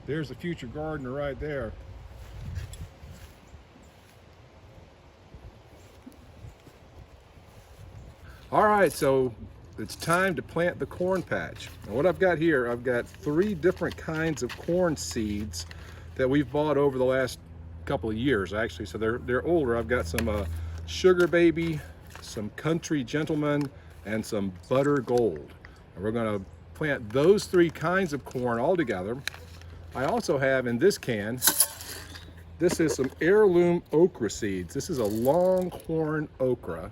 There's the future gardener right there. All right, so it's time to plant the corn patch. And what I've got here, I've got 3 different kinds of corn seeds that we've bought over the last couple of years, actually. So they're older. I've got some Sugar Baby, some Country Gentleman, and some Butter Gold. And we're going to plant those 3 kinds of corn all together. I also have in this can, this is some Heirloom okra seeds. This is a longhorn okra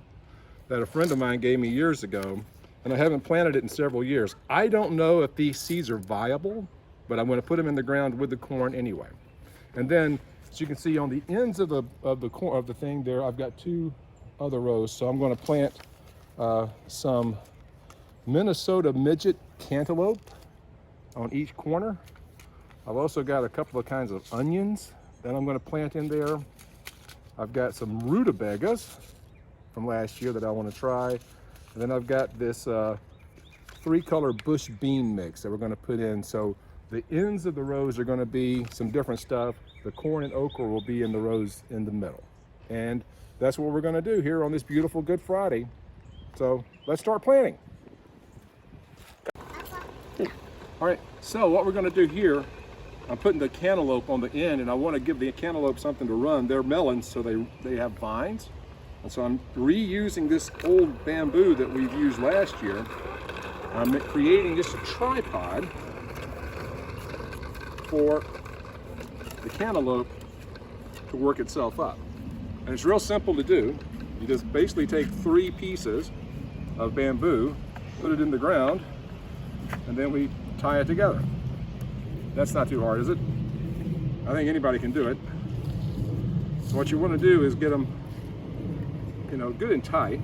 that a friend of mine gave me years ago, and I haven't planted it in several years. I don't know if these seeds are viable, but I'm going to put them in the ground with the corn anyway. And then, as you can see on the ends of the thing there, I've got 2 other rows. So I'm going to plant some Minnesota midget cantaloupe on each corner. I've also got a couple of kinds of onions that I'm going to plant in there. I've got some rutabagas from last year that I want to try. And then I've got this 3-color bush bean mix that we're going to put in. So the ends of the rows are going to be some different stuff. The corn and okra will be in the rows in the middle. And that's what we're going to do here on this beautiful Good Friday. So let's start planting. All right, so what we're going to do here, I'm putting the cantaloupe on the end, and I want to give the cantaloupe something to run. They're melons, so they have vines. And so I'm reusing this old bamboo that we've used last year. I'm creating just a tripod for the cantaloupe to work itself up. And it's real simple to do. You just basically take 3 pieces of bamboo, put it in the ground, and then we tie it together. That's not too hard, is it? I think anybody can do it. So what you want to do is get them, you know, good and tight.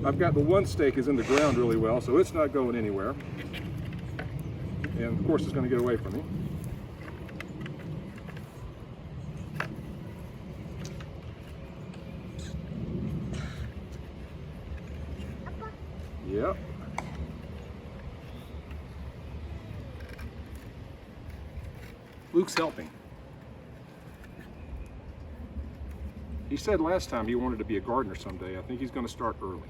I've got the one stake is in the ground really well, so it's not going anywhere. And of course it's going to get away from me. Yep. Luke's helping. He said last time he wanted to be a gardener someday. I think he's going to start early.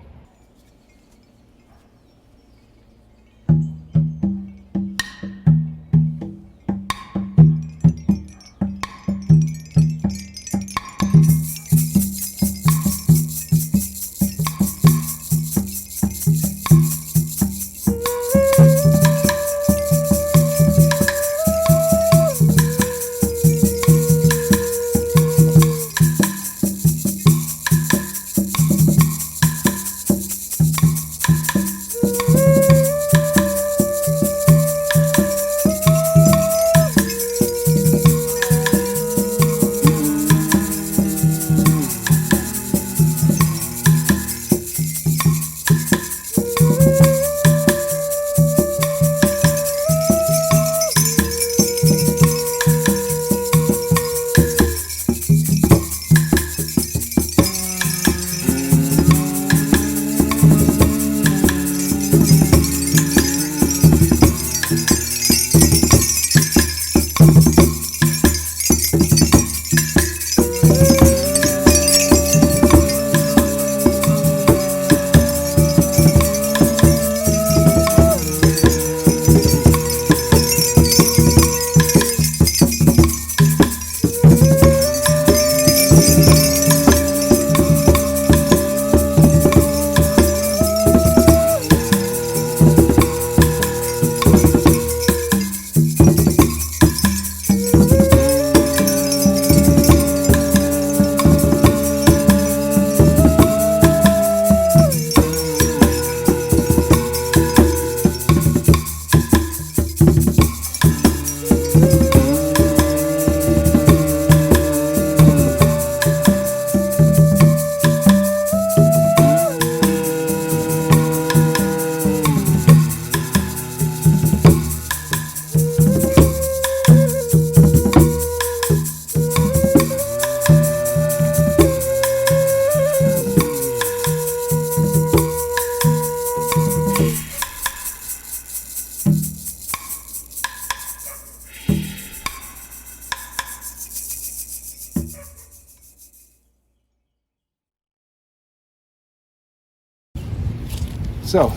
So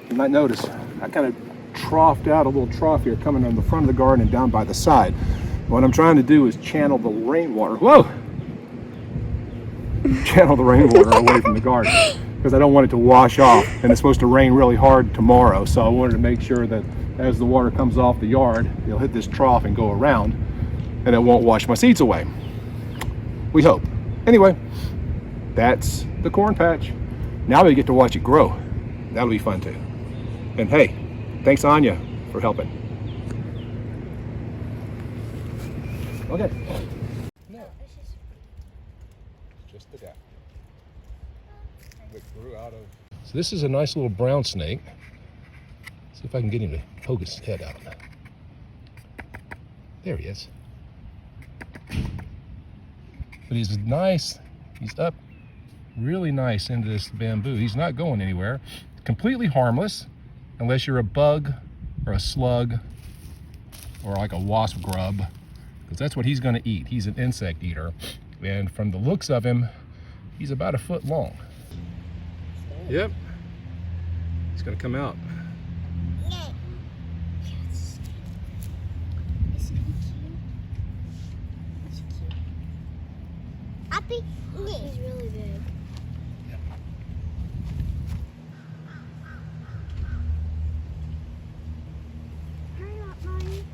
you might notice I kind of troughed out a little trough here coming on the front of the garden and down by the side. What I'm trying to do is channel the rainwater. Whoa! Channel the rainwater away from the garden because I don't want it to wash off, and it's supposed to rain really hard tomorrow, so I wanted to make sure that as the water comes off the yard, it'll hit this trough and go around, and it won't wash my seeds away. We hope. Anyway, that's the corn patch. Now we get to watch it grow. That'll be fun too. And hey, thanks Anya for helping. Okay. No, it's just the gap. It grew out of. So this is a nice little brown snake. See if I can get him to poke his head out. There he is. But he's nice. He's up really nice into this bamboo. He's not going anywhere. Completely harmless, unless you're a bug or a slug or like a wasp grub, because that's what he's going to eat. He's an insect eater, and from the looks of him, he's about 1 foot long. Yep, he's going to come out. He's really big. Hurry up, Mommy.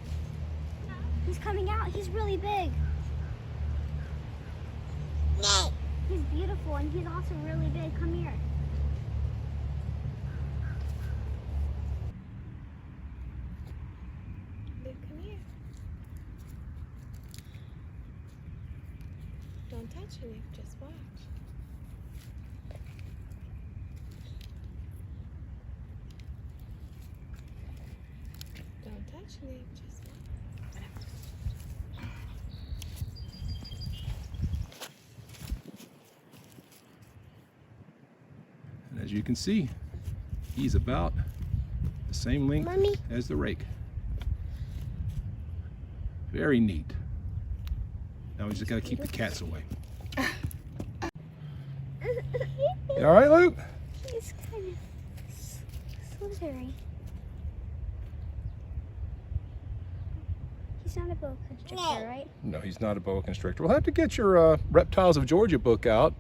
He's coming out. He's really big. He's beautiful, and he's also really big. Come here. Come here. Don't touch it, just watch. Don't touch it, just watch. And as you can see, he's about the same length Mommy. as the rake. Very neat. Now we just gotta keep the cats away. You all right, Luke? He's kind of slithery. He's not a boa constrictor, right? No, he's not a boa constrictor. We'll have to get your Reptiles of Georgia book out.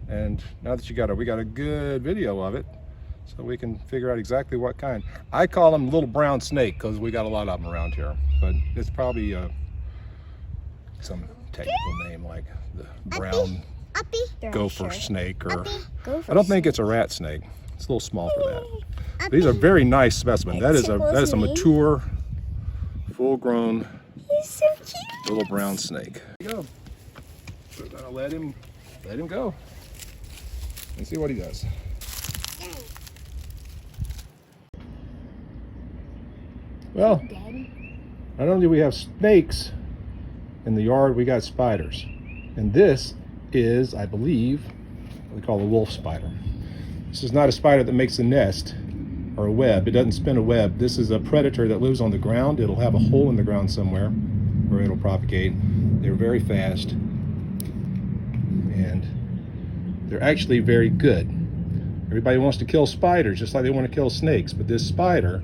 And now that we got a good video of it, so we can figure out exactly what kind. I call him little brown snake because we got a lot of them around here. But it's probably some technical name like the brown gopher snake, or I don't think it's a rat snake. It's a little small for that. These are very nice specimens. That is a mature, full-grown little brown snake. There you go. We're gonna let him go and see what he does. Well, not only do we have snakes in the yard, we got spiders. And this is, I believe, what we call a wolf spider. This is not a spider that makes a nest or a web. It doesn't spin a web. This is a predator that lives on the ground. It'll have a hole in the ground somewhere where it'll propagate. They're very fast, and they're actually very good. Everybody wants to kill spiders just like they want to kill snakes, but this spider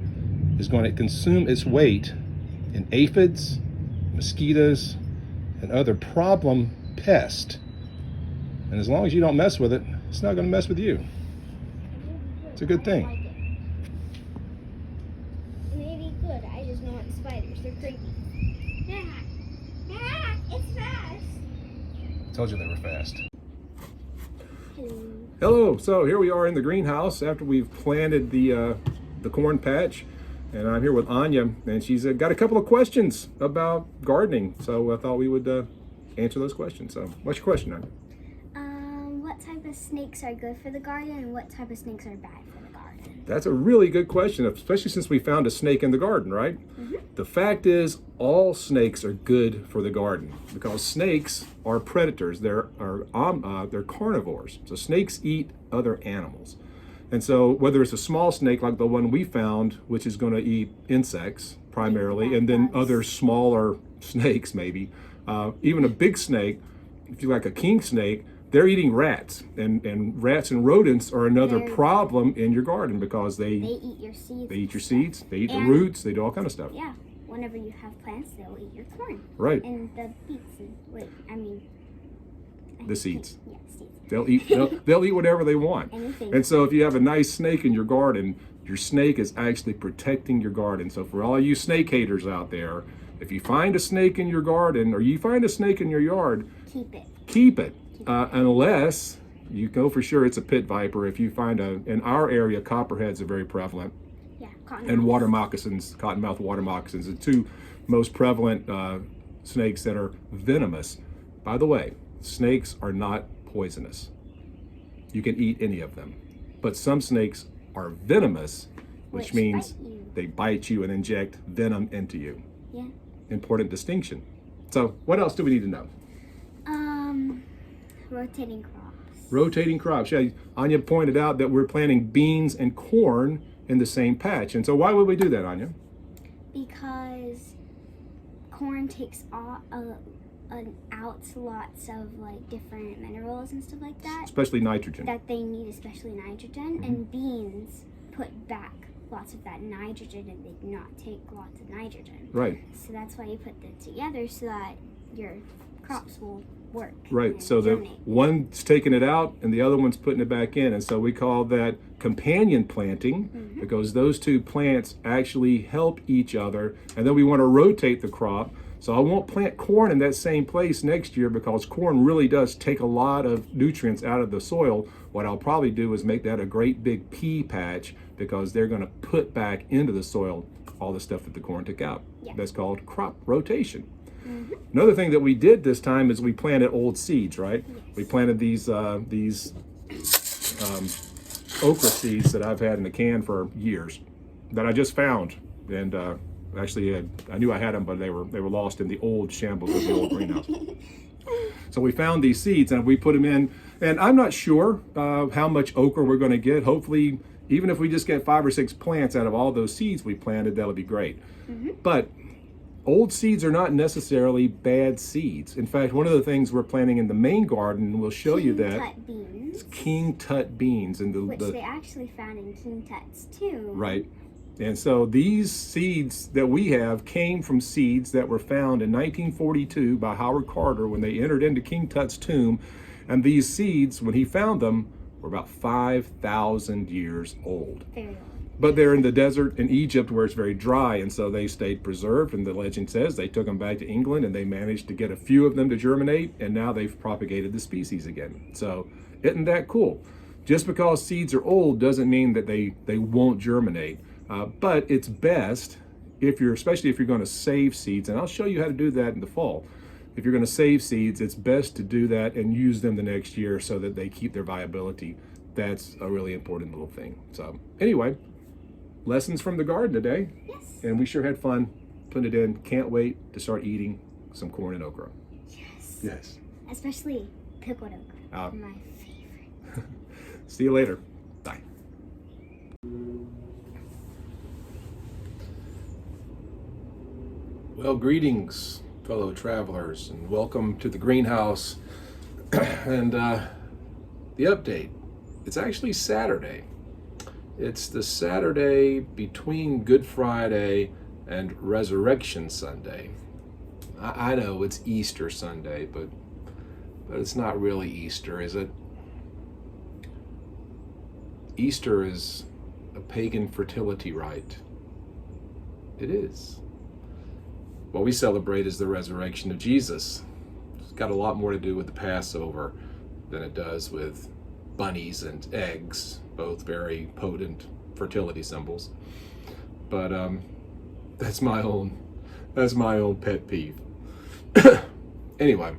is going to consume its weight in aphids, mosquitoes, and other problem pests. And as long as you don't mess with it, it's not going to mess with you. It's a good thing. Maybe good. I just don't want spiders. They're creepy. It's fast. I told you they were fast. Hello. So here we are in the greenhouse after we've planted the corn patch. And I'm here with Anya, and she's got a couple of questions about gardening. So I thought we would answer those questions. So what's your question, Anya? What type of snakes are good for the garden, and what type of snakes are bad for the garden? That's a really good question, especially since we found a snake in the garden, right? Mm-hmm. The fact is, all snakes are good for the garden because snakes are predators. They're carnivores. So snakes eat other animals. And so whether it's a small snake like the one we found, which is going to eat insects primarily, and then other smaller snakes maybe, even a big snake, if you like a king snake, they're eating rats, and rats and rodents are another They're- problem in your garden because They eat your seeds. they eat your and stuff. seeds, they eat the And- roots, they do all kind of stuff. Yeah. Whenever you have plants, they'll eat your corn Right, and the beets and the seeds. Yeah, seeds. They'll eat whatever they want. Anything. And so if you have a nice snake in your garden, your snake is actually protecting your garden. So for all you snake haters out there, if you find a snake in your garden or you find a snake in your yard, Keep it. keep it. Unless you know for sure it's a pit viper. If you find in our area, copperheads are very prevalent. Yeah. And water moccasins, cottonmouth water moccasins, the two most prevalent snakes that are venomous. By the way, snakes are not poisonous. You can eat any of them. But some snakes are venomous, which means bite you. they bite you and inject venom into you. Yeah. Important distinction. So what else do we need to know? Rotating crops. Rotating crops. Yeah, Anya pointed out that we're planting beans and corn in the same patch. And so why would we do that, Anya? Because corn takes out lots of like different minerals and stuff like that Especially nitrogen. that they need, especially nitrogen. And beans put back lots of that nitrogen, and they do not take lots of nitrogen. Right. So that's why you put them together so that your crops will work. Right, and so the germinate. one's taking it out and the other one's putting it back in. And so we call that companion planting because those two plants actually help each other. And then we want to rotate the crop. So I won't plant corn in that same place next year because corn really does take a lot of nutrients out of the soil. What I'll probably do is make that a great big pea patch because they're going to put back into the soil all the stuff that the corn took out. Yeah. That's called crop rotation. Another thing that we did this time is we planted old seeds, right? Yes. We planted these okra seeds that I've had in the can for years that I just found. And actually, I knew I had them, but they were lost in the old shambles of the old greenhouse. So we found these seeds and we put them in. And I'm not sure how much okra we're going to get. Hopefully, even if we just get 5 or 6 plants out of all those seeds we planted, that'll be great. But old seeds are not necessarily bad seeds. In fact, one of the things we're planting in the main garden, we'll show you that, Tut beans, King Tut beans. And which they actually found in King Tut's too. right. And so these seeds that we have came from seeds that were found in 1942 by Howard Carter when they entered into King Tut's tomb. And these seeds, when he found them, were about 5,000 years old. Very old. But they're in the desert in Egypt where it's very dry, and so they stayed preserved. And the legend says they took them back to England and they managed to get a few of them to germinate, and now they've propagated the species again. So isn't that cool? Just because seeds are old doesn't mean that they won't germinate. But it's best especially if you're going to save seeds, and I'll show you how to do that in the fall. If you're going to save seeds, it's best to do that and use them the next year so that they keep their viability. That's a really important little thing. So anyway, lessons from the garden today. Yes. And we sure had fun putting it in. Can't wait to start eating some corn and okra. Yes. Yes. Especially pickled okra. Uh, My favorite. See you later. Bye. Well, greetings, fellow travelers, and welcome to the greenhouse. And the update, it's actually Saturday. It's the Saturday between Good Friday and Resurrection Sunday. I know it's Easter Sunday, but it's not really Easter, is it? Easter is a pagan fertility rite. It is. What we celebrate is the resurrection of Jesus. It's got a lot more to do with the Passover than it does with bunnies and eggs, both very potent fertility symbols. But that's my own pet peeve. Anyway,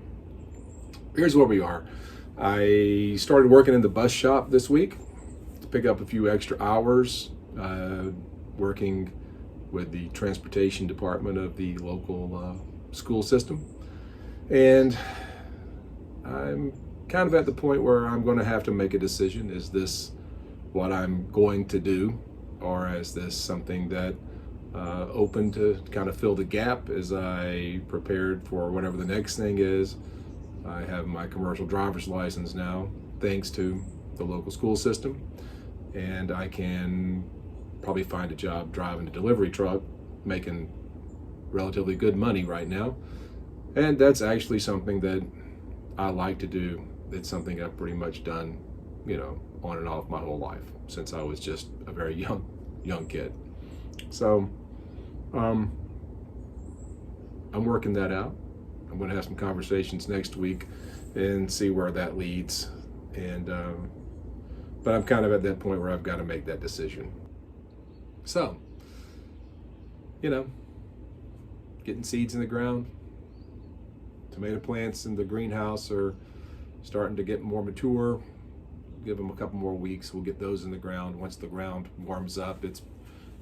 here's where we are. I started working in the bus shop this week to pick up a few extra hours, working with the transportation department of the local school system. And I'm kind of at the point where I'm going to have to make a decision. Is this what I'm going to do, or is this something that open to kind of fill the gap as I prepared for whatever the next thing is? I have my commercial driver's license now, thanks to the local school system, and I can probably find a job driving a delivery truck, making relatively good money right now. And that's actually something that I like to do. It's something I've pretty much done, on and off my whole life since I was just a very young kid. So I'm working that out. I'm going to have some conversations next week and see where that leads. And but I'm kind of at that point where I've got to make that decision. So, getting seeds in the ground. Tomato plants in the greenhouse are starting to get more mature. Give them a couple more weeks. We'll get those in the ground. Once the ground warms up, it's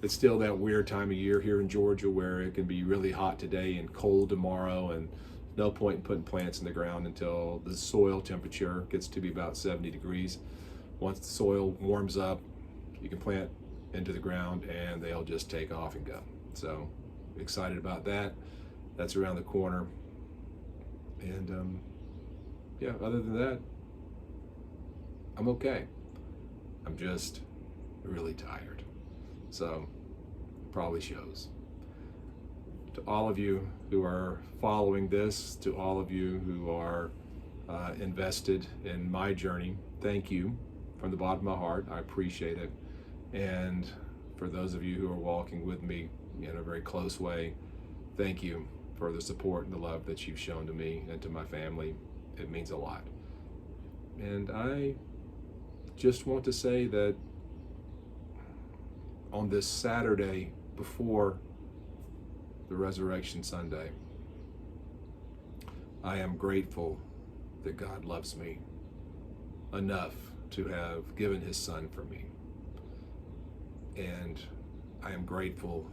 still that weird time of year here in Georgia where it can be really hot today and cold tomorrow, and no point in putting plants in the ground until the soil temperature gets to be about 70 degrees. Once the soil warms up, you can plant into the ground and they'll just take off and go. So excited about that. That's around the corner. And other than that, I'm okay. I'm just really tired. So probably shows. To all of you who are following this, to all of you who are invested in my journey, thank you from the bottom of my heart. I appreciate it. And for those of you who are walking with me in a very close way, thank you for the support and the love that you've shown to me and to my family. It means a lot. And I just want to say that on this Saturday before the Resurrection Sunday, I am grateful that God loves me enough to have given his son for me. And I am grateful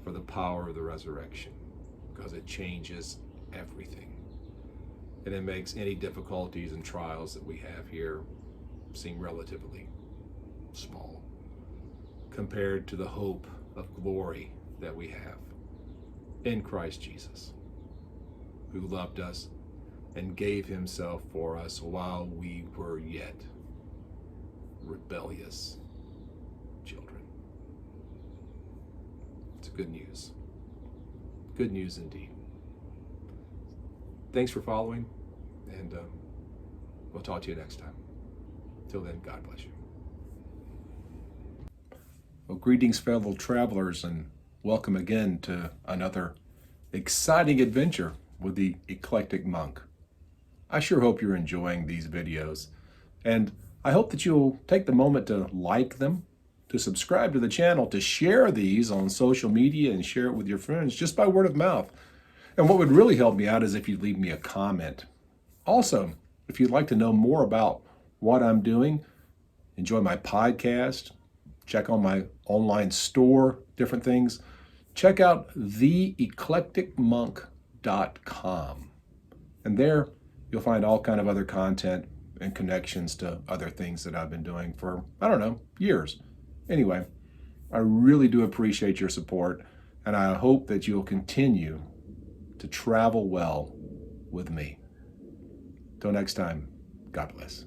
for the power of the resurrection, because it changes everything. And it makes any difficulties and trials that we have here seem relatively small compared to the hope of glory that we have in Christ Jesus, who loved us and gave himself for us while we were yet rebellious children. It's good news. Good news indeed. Thanks for following, and we'll talk to you next time. Till then, God bless you. Well, greetings, fellow travelers, and welcome again to another exciting adventure with the Eclectic Monk. I sure hope you're enjoying these videos, and I hope that you'll take the moment to like them, to subscribe to the channel, to share these on social media and share it with your friends just by word of mouth. And what would really help me out is if you'd leave me a comment. Also, if you'd like to know more about what I'm doing, enjoy my podcast, check on my online store, different things, check out theeclecticmonk.com. And there you'll find all kind of other content and connections to other things that I've been doing for, years. Anyway, I really do appreciate your support, and I hope that you'll continue to travel well with me. Till next time, God bless.